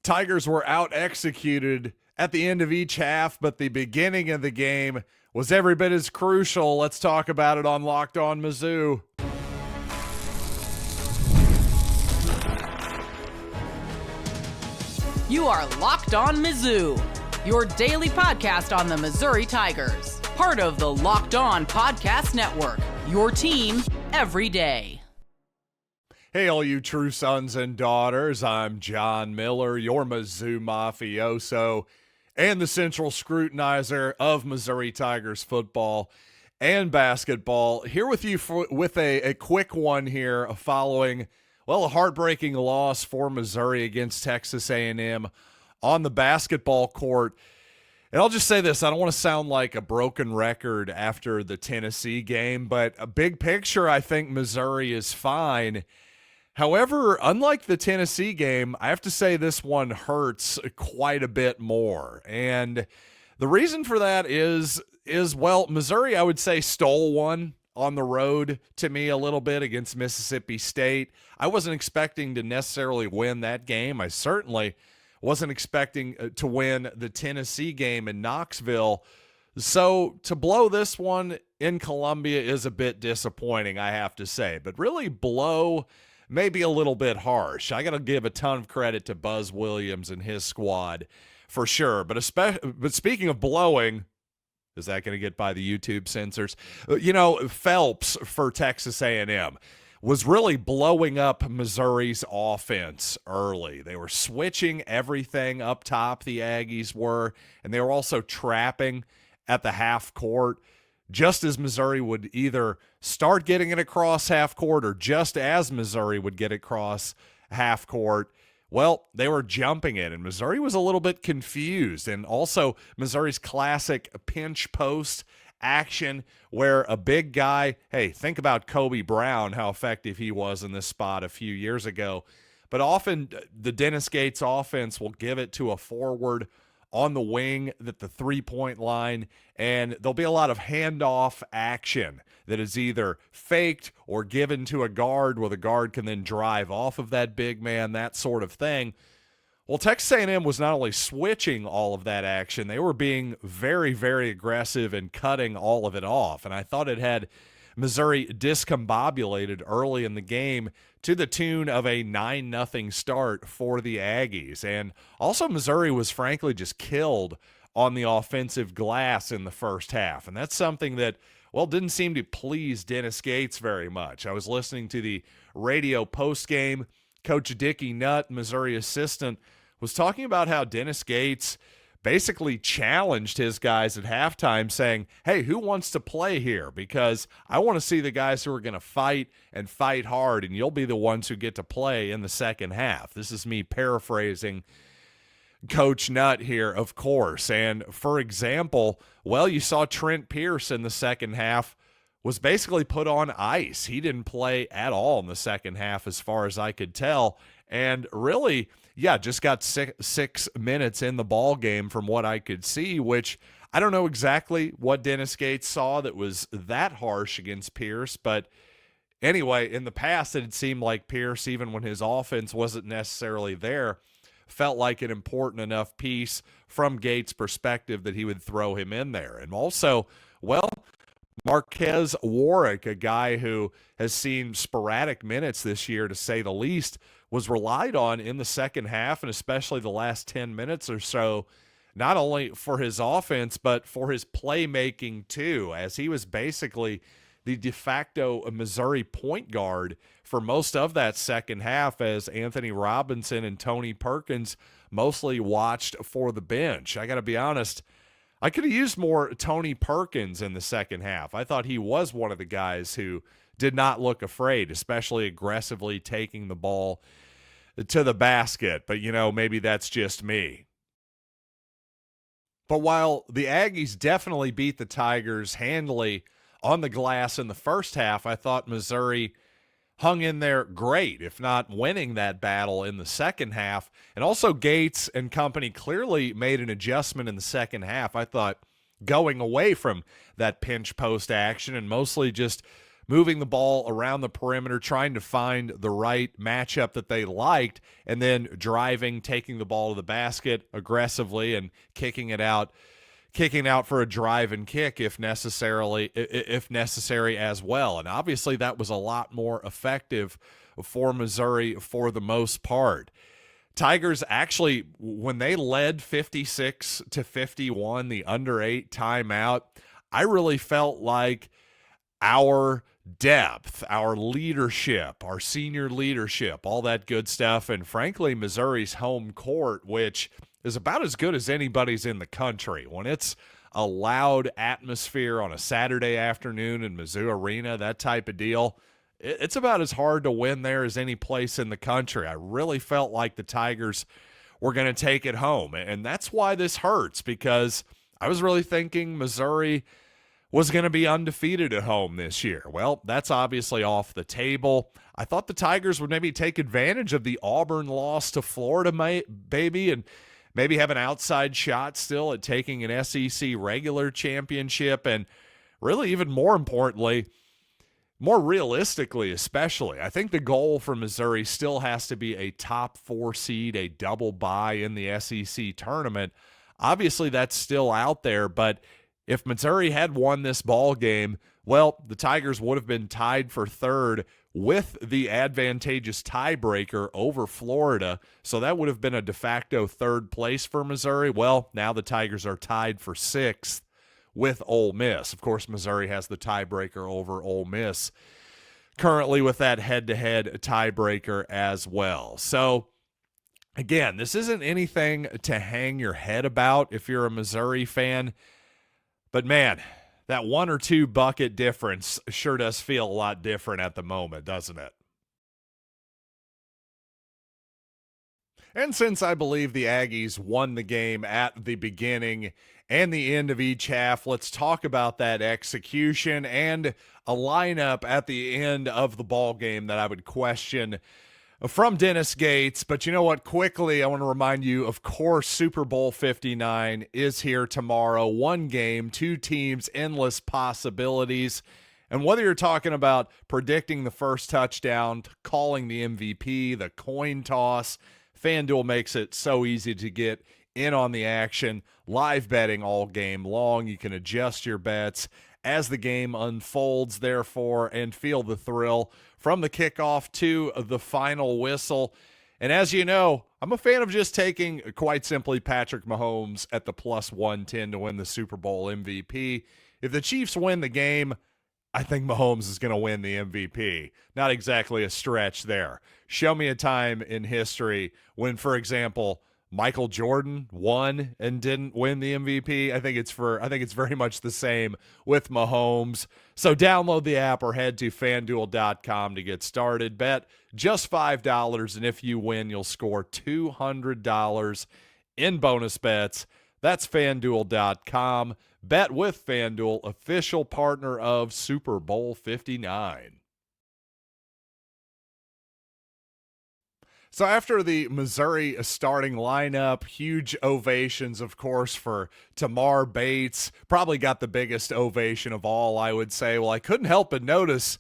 Tigers were out-executed at the end of each half, but the beginning of the game was every bit as crucial. Let's talk about it on Locked On Mizzou. You are Locked On Mizzou, your daily podcast on the Missouri Tigers. Part of the Locked On Podcast Network, your team every day. Hey, all you true sons and daughters, I'm John Miller, your Mizzou mafioso and the central scrutinizer of Missouri Tigers football and basketball. Here with you with a quick one here following, well, a heartbreaking loss for Missouri against Texas A&M on the basketball court. And I'll just say this, I don't want to sound like a broken record after the Tennessee game, but a big picture, I think Missouri is fine. However, unlike the Tennessee game, I have to say this one hurts quite a bit more. And the reason for that is well, Missouri, I would say, stole one on the road to me a little bit against Mississippi State. I wasn't expecting to necessarily win that game. I certainly wasn't expecting to win the Tennessee game in Knoxville. So to blow this one in Columbia is a bit disappointing, I have to say. But really blow maybe a little bit harsh. I got to give a ton of credit to Buzz Williams and his squad for sure. But speaking of blowing, is that going to get by the YouTube censors? Phelps for Texas A&M was really blowing up Missouri's offense early. They were switching everything up top, the Aggies were, and they were also trapping at the half court. Just as Missouri would either start getting it across half court or just as Missouri would get across half court, well, they were jumping it, and Missouri was a little bit confused. And also Missouri's classic pinch post action where a big guy, hey, think about Kobe Brown, how effective he was in this spot a few years ago. But often the Dennis Gates offense will give it to a forward on the wing at the three-point line, and there'll be a lot of handoff action that is either faked or given to a guard where the guard can then drive off of that big man, that sort of thing. Well, Texas A&M was not only switching all of that action, they were being very, very aggressive and cutting all of it off, and I thought it had Missouri discombobulated early in the game to the tune of a 9-0 start for the Aggies. And also Missouri was frankly just killed on the offensive glass in the first half. And that's something that, well, didn't seem to please Dennis Gates very much. I was listening to the radio postgame. Coach Dickie Nutt, Missouri assistant, was talking about how Dennis Gates basically challenged his guys at halftime saying, hey, who wants to play here? Because I want to see the guys who are going to fight and fight hard, and you'll be the ones who get to play in the second half. This is me paraphrasing Coach Nutt here, of course. And for example, well, you saw Trent Pierce in the second half was basically put on ice. He didn't play at all in the second half as far as I could tell. And really, yeah, just got 6 minutes in the ball game from what I could see, which I don't know exactly what Dennis Gates saw that was that harsh against Pierce. But anyway, in the past, it had seemed like Pierce, even when his offense wasn't necessarily there, felt like an important enough piece from Gates' perspective that he would throw him in there. And also, well, Marquez Warwick, a guy who has seen sporadic minutes this year, to say the least, was relied on in the second half and especially the last 10 minutes or so, not only for his offense, but for his playmaking too, as he was basically the de facto Missouri point guard for most of that second half, as Anthony Robinson and Tony Perkins mostly watched for the bench. I got to be honest, I could have used more Tony Perkins in the second half. I thought he was one of the guys who did not look afraid, especially aggressively taking the ball to the basket. But, maybe that's just me. But while the Aggies definitely beat the Tigers handily on the glass in the first half, I thought Missouri hung in there great, if not winning that battle in the second half. And also Gates and company clearly made an adjustment in the second half. I thought going away from that pinch post action and mostly just moving the ball around the perimeter, trying to find the right matchup that they liked, and then driving, taking the ball to the basket aggressively and kicking out for a drive and kick if necessary as well. And obviously that was a lot more effective for Missouri for the most part. Tigers actually, when they led 56-51, the under 8 timeout, I really felt like our depth, our leadership, our senior leadership, all that good stuff, and frankly, Missouri's home court, which is about as good as anybody's in the country. When it's a loud atmosphere on a Saturday afternoon in Mizzou Arena, that type of deal, it's about as hard to win there as any place in the country. I really felt like the Tigers were going to take it home, and that's why this hurts, because I was really thinking Missouri was going to be undefeated at home this year. Well, that's obviously off the table. I thought the Tigers would maybe take advantage of the Auburn loss to Florida, baby, and maybe have an outside shot still at taking an SEC regular championship, and really even more importantly, more realistically especially, I think the goal for Missouri still has to be a top 4 seed, a double bye in the SEC tournament. Obviously, that's still out there, but if Missouri had won this ball game, well, the Tigers would have been tied for third with the advantageous tiebreaker over Florida, so that would have been a de facto third place for Missouri. Well, now the Tigers are tied for 6th with Ole Miss. Of course, Missouri has the tiebreaker over Ole Miss currently with that head-to-head tiebreaker as well. So, again, this isn't anything to hang your head about if you're a Missouri fan, but man, that 1 or 2 bucket difference sure does feel a lot different at the moment, doesn't it? And since I believe the Aggies won the game at the beginning and the end of each half, let's talk about that execution and a lineup at the end of the ball game that I would question from Dennis Gates. But you know what? Quickly, I want to remind you, of course, Super Bowl 59 is here tomorrow. 1 game, 2 teams, endless possibilities. And whether you're talking about predicting the first touchdown, calling the MVP, the coin toss, FanDuel makes it so easy to get in on the action. Live betting all game long. You can adjust your bets as the game unfolds, therefore, and feel the thrill from the kickoff to the final whistle. And as you know, I'm a fan of just taking, quite simply, Patrick Mahomes at the plus 110 to win the Super Bowl MVP. If the Chiefs win the game, I think Mahomes is going to win the MVP. Not exactly a stretch there. Show me a time in history when, for example, Michael Jordan won and didn't win the MVP. I think it's very much the same with Mahomes. So download the app or head to FanDuel.com to get started. Bet just $5, and if you win, you'll score $200 in bonus bets. That's FanDuel.com. Bet with FanDuel, official partner of Super Bowl 59. So after the Missouri starting lineup, huge ovations, of course, for Tamar Bates. Probably got the biggest ovation of all, I would say. Well, I couldn't help but notice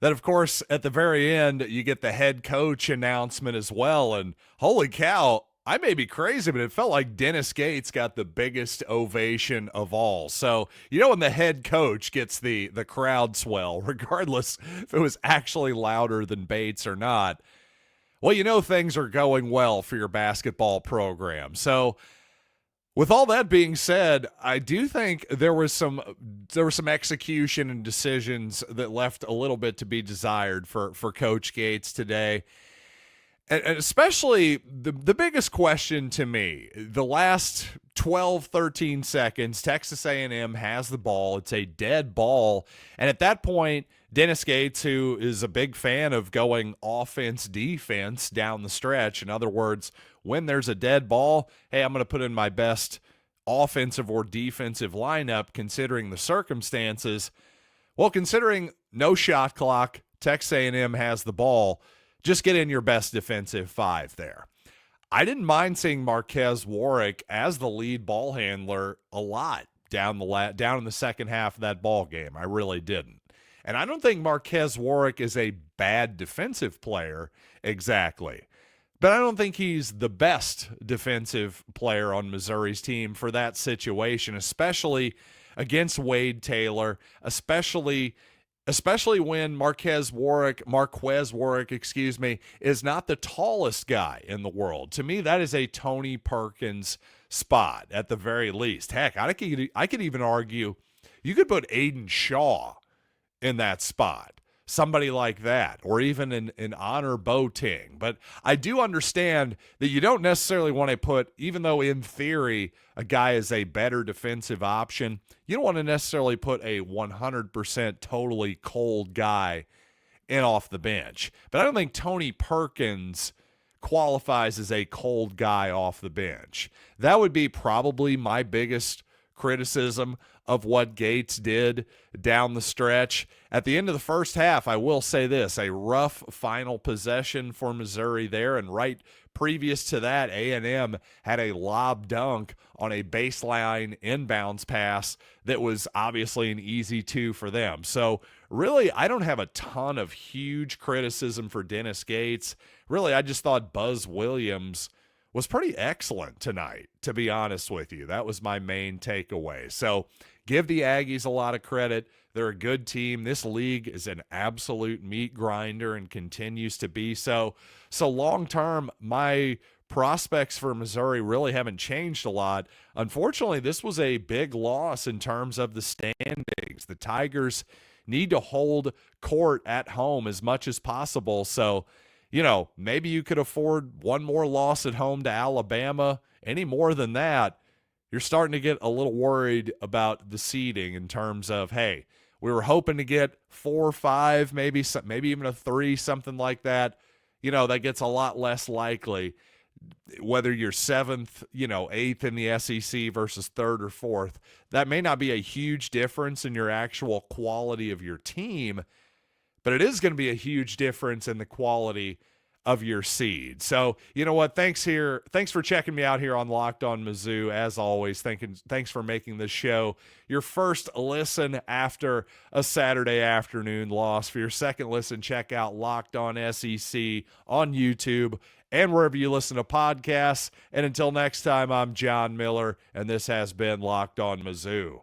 that, of course, at the very end, you get the head coach announcement as well. And holy cow, I may be crazy, but it felt like Dennis Gates got the biggest ovation of all. So, you know when the head coach gets the crowd swell, regardless if it was actually louder than Bates or not, well, you know things are going well for your basketball program. So, with all that being said, I do think there was some execution and decisions that left a little bit to be desired for Coach Gates today. And especially the biggest question to me, the last 12, 13 seconds, Texas A&M has the ball. It's a dead ball. And at that point, Dennis Gates, who is a big fan of going offense, defense down the stretch, in other words, when there's a dead ball, hey, I'm going to put in my best offensive or defensive lineup considering the circumstances. Well, considering no shot clock, Texas A&M has the ball, just get in your best defensive 5 there. I didn't mind seeing Marquez Warwick as the lead ball handler a lot down in the second half of that ball game. I really didn't. And I don't think Marquez Warwick is a bad defensive player exactly. But I don't think he's the best defensive player on Missouri's team for that situation, especially against Wade Taylor, especially when Marquez Warwick, is not the tallest guy in the world. To me, that is a Tony Perkins spot at the very least. Heck, I could even argue you could put Aiden Shaw in that spot, somebody like that, or even an Honor Boateng. But I do understand that you don't necessarily want to put, even though in theory a guy is a better defensive option, you don't want to necessarily put a 100% totally cold guy in off the bench. But I don't think Tony Perkins qualifies as a cold guy off the bench. That would be probably my biggest criticism of what Gates did down the stretch. At the end of the first half, I will say this, a rough final possession for Missouri there, and right previous to that, A&M had a lob dunk on a baseline inbounds pass that was obviously an easy 2 for them. So really, I don't have a ton of huge criticism for Dennis Gates. Really, I just thought Buzz Williams was pretty excellent tonight, to be honest with you. That was my main takeaway. So give the Aggies a lot of credit. They're a good team. This league is an absolute meat grinder and continues to be so. So long term, my prospects for Missouri really haven't changed a lot. Unfortunately, this was a big loss in terms of the standings. The Tigers need to hold court at home as much as possible. So, maybe you could afford one more loss at home to Alabama. Any more than that, you're starting to get a little worried about the seeding in terms of, hey, we were hoping to get 4 or 5, maybe even a 3, something like that. That gets a lot less likely, whether you're 7th, 8th in the SEC versus 3rd or 4th. That may not be a huge difference in your actual quality of your team, but it is going to be a huge difference in the quality of your seed. So, you know what? Thanks for checking me out here on Locked On Mizzou. As always, thanks for making this show your first listen after a Saturday afternoon loss. For your second listen, check out Locked On SEC on YouTube and wherever you listen to podcasts. And until next time, I'm John Miller, and this has been Locked On Mizzou.